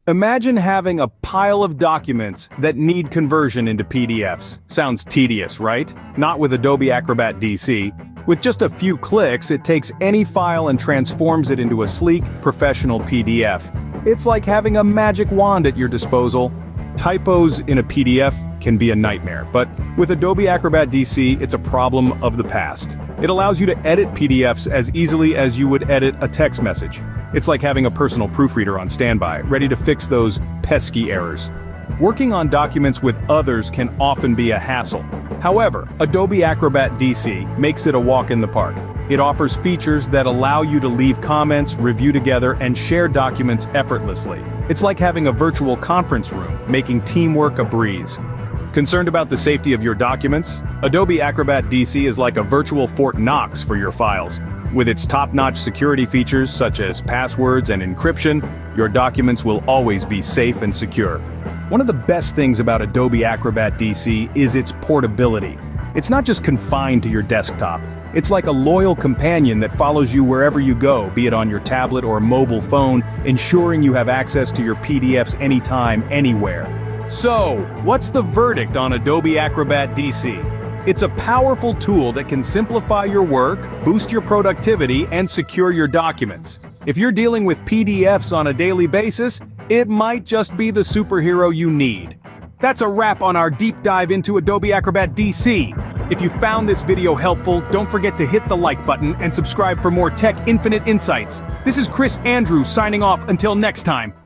Imagine having a pile of documents that need conversion into PDFs. Sounds tedious, right? Not with Adobe Acrobat DC. With just a few clicks, it takes any file and transforms it into a sleek, professional PDF. It's like having a magic wand at your disposal. Typos in a PDF can be a nightmare, but with Adobe Acrobat DC, it's a problem of the past. It allows you to edit PDFs as easily as you would edit a text message. It's like having a personal proofreader on standby, ready to fix those pesky errors. Working on documents with others can often be a hassle. However, Adobe Acrobat DC makes it a walk in the park. It offers features that allow you to leave comments, review together, and share documents effortlessly. It's like having a virtual conference room, making teamwork a breeze. Concerned about the safety of your documents? Adobe Acrobat DC is like a virtual Fort Knox for your files. With its top-notch security features such as passwords and encryption, your documents will always be safe and secure. One of the best things about Adobe Acrobat DC is its portability. It's not just confined to your desktop. It's like a loyal companion that follows you wherever you go, be it on your tablet or mobile phone, ensuring you have access to your PDFs anytime, anywhere. So, what's the verdict on Adobe Acrobat DC? It's a powerful tool that can simplify your work, boost your productivity, and secure your documents. If you're dealing with PDFs on a daily basis, it might just be the superhero you need. That's a wrap on our deep dive into Adobe Acrobat DC. If you found this video helpful, don't forget to hit the like button and subscribe for more Tech Infinite insights. This is Chris Andrew signing off until next time.